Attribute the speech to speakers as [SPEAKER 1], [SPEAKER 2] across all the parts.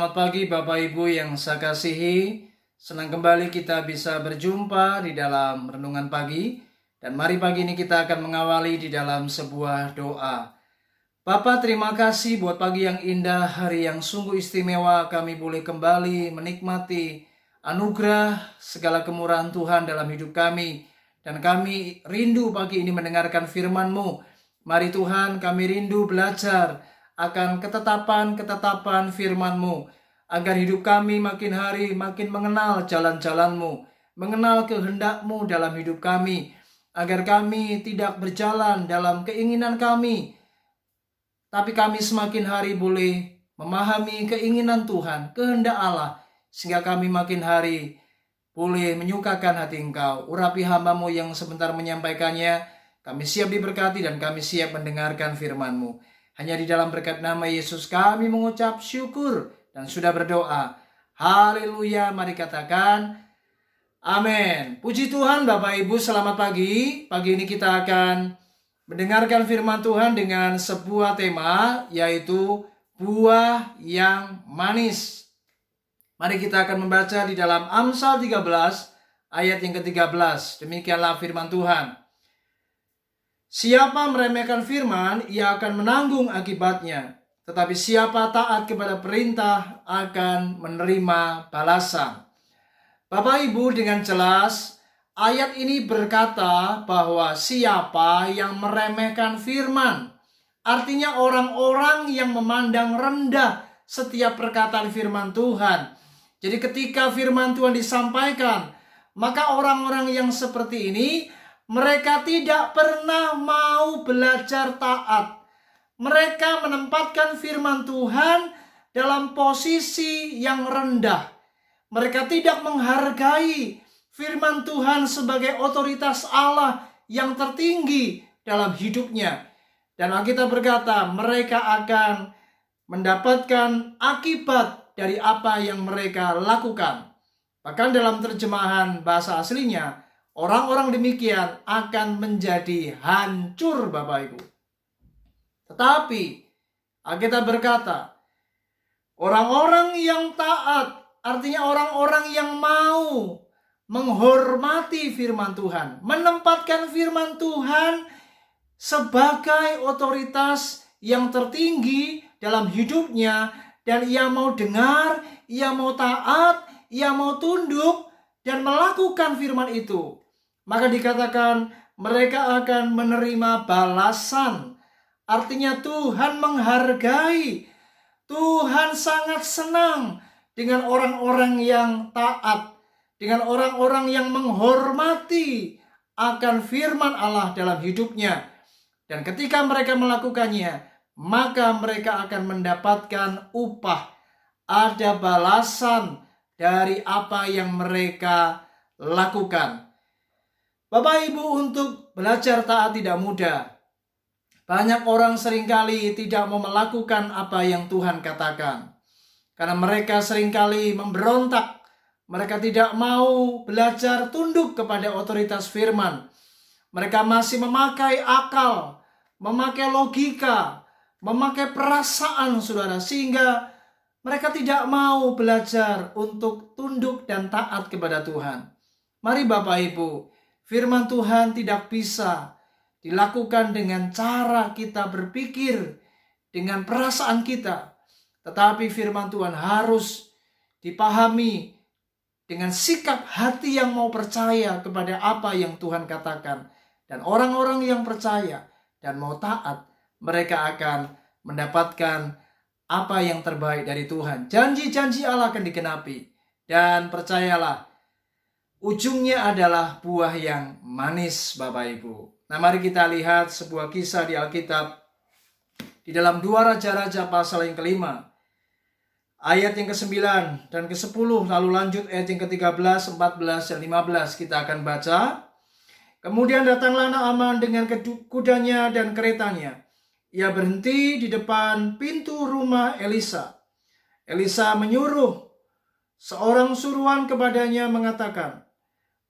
[SPEAKER 1] Selamat pagi Bapak Ibu yang saya kasihi. Senang kembali kita bisa berjumpa di dalam renungan pagi. Dan mari pagi ini kita akan mengawali di dalam sebuah doa. Bapa, terima kasih buat pagi yang indah, hari yang sungguh istimewa. Kami boleh kembali menikmati anugerah segala kemurahan Tuhan dalam hidup kami. Dan kami rindu pagi ini mendengarkan firman-Mu. Mari Tuhan, kami rindu belajar akan ketetapan-ketetapan firman-Mu, agar hidup kami makin hari makin mengenal jalan-jalan-Mu, mengenal kehendak-Mu dalam hidup kami, agar kami tidak berjalan dalam keinginan kami, tapi kami semakin hari boleh memahami keinginan Tuhan, kehendak Allah, sehingga kami makin hari boleh menyukakan hati Engkau. Urapi hamba-Mu yang sebentar menyampaikannya. Kami siap diberkati dan kami siap mendengarkan firman-Mu. Hanya di dalam berkat nama Yesus kami mengucap syukur dan sudah berdoa. Haleluya, mari katakan amin. Puji Tuhan Bapak Ibu, selamat pagi. Pagi ini kita akan mendengarkan firman Tuhan dengan sebuah tema, yaitu buah yang manis. Mari kita akan membaca di dalam Amsal 13 ayat yang ke-13. Demikianlah firman Tuhan. Siapa meremehkan firman, ia akan menanggung akibatnya. Tetapi siapa taat kepada perintah akan menerima balasan. Bapak Ibu, dengan jelas ayat ini berkata bahwa siapa yang meremehkan firman, artinya orang-orang yang memandang rendah setiap perkataan firman Tuhan. Jadi ketika firman Tuhan disampaikan, maka orang-orang yang seperti ini, mereka tidak pernah mau belajar taat. Mereka menempatkan firman Tuhan dalam posisi yang rendah. Mereka tidak menghargai firman Tuhan sebagai otoritas Allah yang tertinggi dalam hidupnya. Dan Alkitab berkata, mereka akan mendapatkan akibat dari apa yang mereka lakukan. Bahkan dalam terjemahan bahasa aslinya, orang-orang demikian akan menjadi hancur, Bapak Ibu. Tetapi Alkitab berkata, orang-orang yang taat, artinya orang-orang yang mau menghormati firman Tuhan, menempatkan firman Tuhan sebagai otoritas yang tertinggi dalam hidupnya, dan ia mau dengar, ia mau taat, ia mau tunduk dan melakukan firman itu, maka dikatakan mereka akan menerima balasan. Artinya Tuhan menghargai, Tuhan sangat senang dengan orang-orang yang taat, dengan orang-orang yang menghormati akan firman Allah dalam hidupnya. Dan ketika mereka melakukannya, maka mereka akan mendapatkan upah, ada balasan dari apa yang mereka lakukan. Bapak Ibu, untuk belajar taat tidak mudah. Banyak orang seringkali tidak mau melakukan apa yang Tuhan katakan, karena mereka seringkali memberontak. Mereka tidak mau belajar tunduk kepada otoritas firman. Mereka masih memakai akal, memakai logika, memakai perasaan, saudara, sehingga mereka tidak mau belajar untuk tunduk dan taat kepada Tuhan. Mari Bapak Ibu, firman Tuhan tidak bisa dilakukan dengan cara kita berpikir, dengan perasaan kita. Tetapi firman Tuhan harus dipahami dengan sikap hati yang mau percaya kepada apa yang Tuhan katakan. Dan orang-orang yang percaya dan mau taat, mereka akan mendapatkan apa yang terbaik dari Tuhan. Janji-janji Allah akan digenapi. Dan percayalah, ujungnya adalah buah yang manis, Bapak Ibu. Nah, mari kita lihat sebuah kisah di Alkitab, di dalam 2 Raja-Raja pasal yang ke-5, ayat yang ke-9 dan ke-10, lalu lanjut ayat yang ke-13, 14, dan 15 kita akan baca. Kemudian datanglah Naaman dengan kudanya dan keretanya. Ia berhenti di depan pintu rumah Elisa. Elisa menyuruh seorang suruhan kepadanya mengatakan,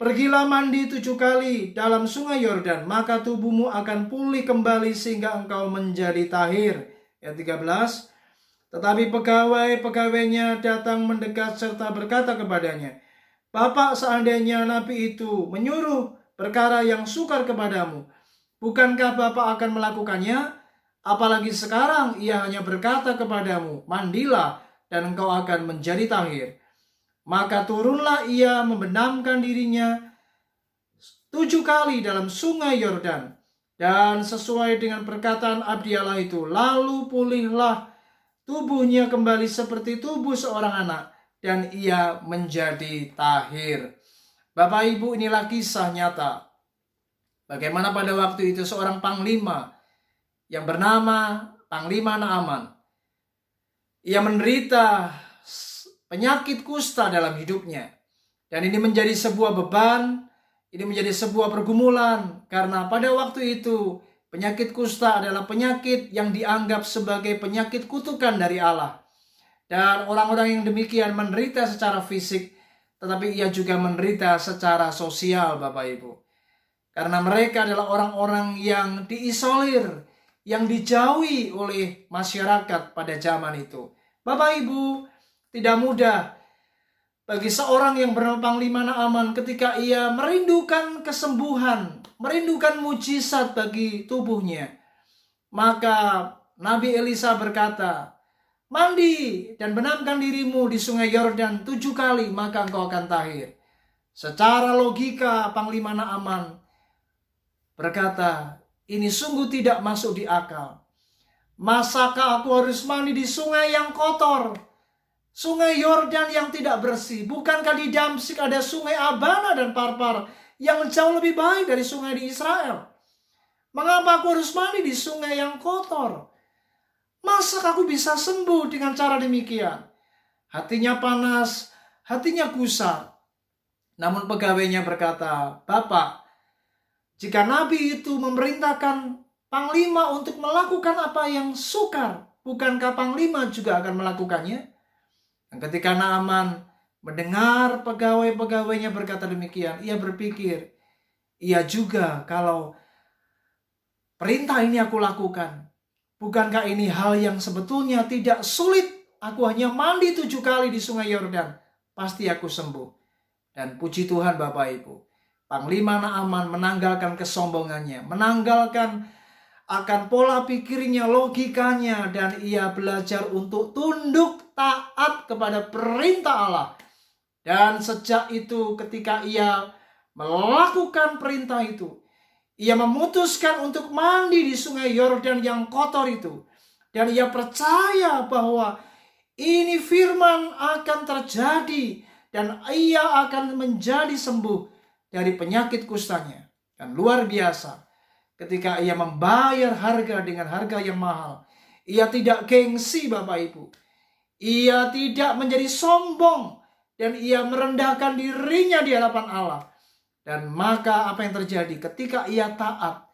[SPEAKER 1] pergilah mandi 7 kali dalam sungai Yordan, maka tubuhmu akan pulih kembali sehingga engkau menjadi tahir. Ayat 13. Tetapi pegawai-pegawainya datang mendekat serta berkata kepadanya, Bapak, seandainya nabi itu menyuruh perkara yang sukar kepadamu, bukankah Bapak akan melakukannya? Apalagi sekarang ia hanya berkata kepadamu, mandilah dan engkau akan menjadi tahir. Maka turunlah ia membenamkan dirinya 7 kali dalam sungai Yordan. Dan sesuai dengan perkataan abdi Allah itu, lalu pulihlah tubuhnya kembali seperti tubuh seorang anak, dan ia menjadi tahir. Bapak Ibu, inilah kisah nyata. Bagaimana pada waktu itu seorang panglima yang bernama Panglima Naaman. Ia menderita penyakit kusta dalam hidupnya. Dan ini menjadi sebuah beban, ini menjadi sebuah pergumulan. Karena pada waktu itu penyakit kusta adalah penyakit yang dianggap sebagai penyakit kutukan dari Allah. Dan orang-orang yang demikian menderita secara fisik, tetapi ia juga menderita secara sosial, Bapak Ibu. Karena mereka adalah orang-orang yang diisolir, yang dijauhi oleh masyarakat pada zaman itu. Bapak Ibu, tidak mudah bagi seorang yang bernama Panglima Naaman ketika ia merindukan kesembuhan, merindukan mujizat bagi tubuhnya. Maka Nabi Elisa berkata, mandi dan benamkan dirimu di sungai Yordan 7 kali, maka engkau akan tahir. Secara logika Panglima Naaman berkata, ini sungguh tidak masuk di akal. Masakah aku harus mandi di sungai yang kotor? Sungai Yordan yang tidak bersih. Bukankah di Damsyik ada sungai Abana dan Parpar yang jauh lebih baik dari sungai di Israel? Mengapa aku harus mandi di sungai yang kotor? Masa aku bisa sembuh dengan cara demikian? Hatinya panas, hatinya gusar. Namun pegawainya berkata, Bapak, jika Nabi itu memerintahkan Panglima untuk melakukan apa yang sukar, bukankah Panglima juga akan melakukannya? Dan ketika Naaman mendengar pegawai-pegawainya berkata demikian, ia berpikir, iya juga kalau perintah ini aku lakukan. Bukankah ini hal yang sebetulnya tidak sulit? Aku hanya mandi 7 kali di sungai Yordan, pasti aku sembuh. Dan puji Tuhan Bapak Ibu, Panglima Naaman menanggalkan kesombongannya, menanggalkan akan pola pikirnya, logikanya, dan ia belajar untuk tunduk taat kepada perintah Allah. Dan sejak itu ketika ia melakukan perintah itu, ia memutuskan untuk mandi di sungai Yordan yang kotor itu. Dan ia percaya bahwa ini firman akan terjadi dan ia akan menjadi sembuh dari penyakit kustanya. Dan luar biasa, ketika ia membayar harga dengan harga yang mahal, ia tidak gengsi Bapak Ibu. Ia tidak menjadi sombong dan ia merendahkan dirinya di hadapan Allah. Dan maka apa yang terjadi ketika ia taat,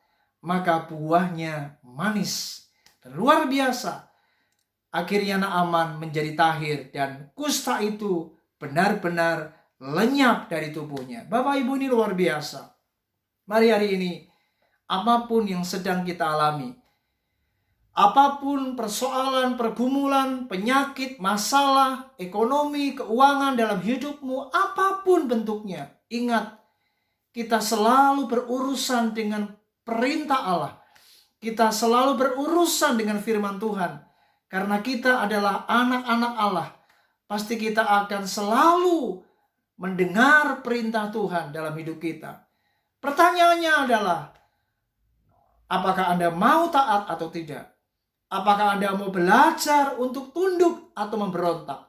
[SPEAKER 1] maka buahnya manis. Dan luar biasa, akhirnya Naaman menjadi tahir dan kusta itu benar-benar lenyap dari tubuhnya. Bapak Ibu, ini luar biasa. Mari hari ini, apapun yang sedang kita alami, apapun persoalan, pergumulan, penyakit, masalah, ekonomi, keuangan dalam hidupmu, apapun bentuknya, ingat, kita selalu berurusan dengan perintah Allah. Kita selalu berurusan dengan firman Tuhan. Karena kita adalah anak-anak Allah, pasti kita akan selalu mendengar perintah Tuhan dalam hidup kita. Pertanyaannya adalah, apakah Anda mau taat atau tidak? Apakah Anda mau belajar untuk tunduk atau memberontak?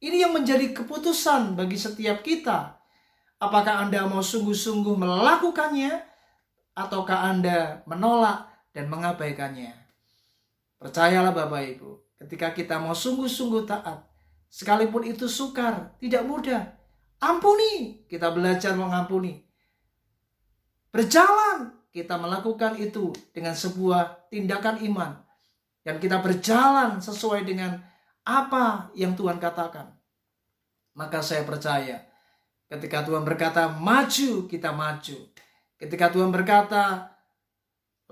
[SPEAKER 1] Ini yang menjadi keputusan bagi setiap kita. Apakah Anda mau sungguh-sungguh melakukannya, ataukah Anda menolak dan mengabaikannya? Percayalah Bapak Ibu, ketika kita mau sungguh-sungguh taat, sekalipun itu sukar, tidak mudah, ampuni, kita belajar mengampuni. Berjalan, kita melakukan itu dengan sebuah tindakan iman. Dan kita berjalan sesuai dengan apa yang Tuhan katakan. Maka saya percaya, ketika Tuhan berkata maju, kita maju. Ketika Tuhan berkata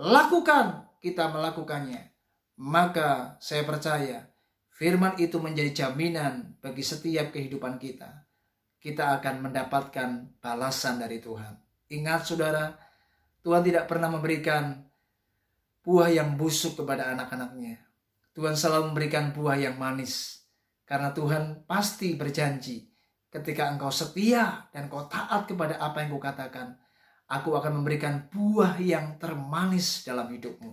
[SPEAKER 1] lakukan, kita melakukannya. Maka saya percaya Firman itu menjadi jaminan bagi setiap kehidupan kita. Kita akan mendapatkan balasan dari Tuhan. Ingat saudara, Tuhan tidak pernah memberikan buah yang busuk kepada anak-anaknya. Tuhan selalu memberikan buah yang manis. Karena Tuhan pasti berjanji, ketika engkau setia dan kau taat kepada apa yang kukatakan, aku akan memberikan buah yang termanis dalam hidupmu.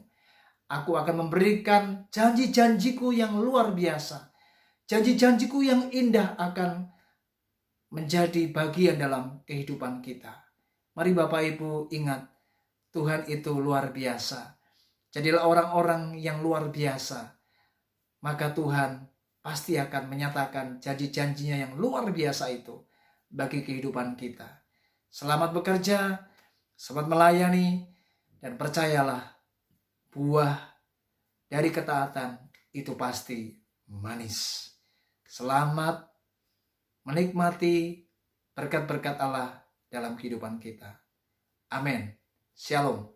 [SPEAKER 1] Aku akan memberikan janji-janjiku yang luar biasa. Janji-janjiku yang indah akan menjadi bagian dalam kehidupan kita. Mari Bapak Ibu ingat, Tuhan itu luar biasa. Jadilah orang-orang yang luar biasa. Maka Tuhan pasti akan menyatakan janji-janjinya yang luar biasa itu bagi kehidupan kita. Selamat bekerja, selamat melayani, dan percayalah, buah dari ketaatan itu pasti manis. Selamat menikmati berkat-berkat Allah dalam kehidupan kita. Amin. Shalom.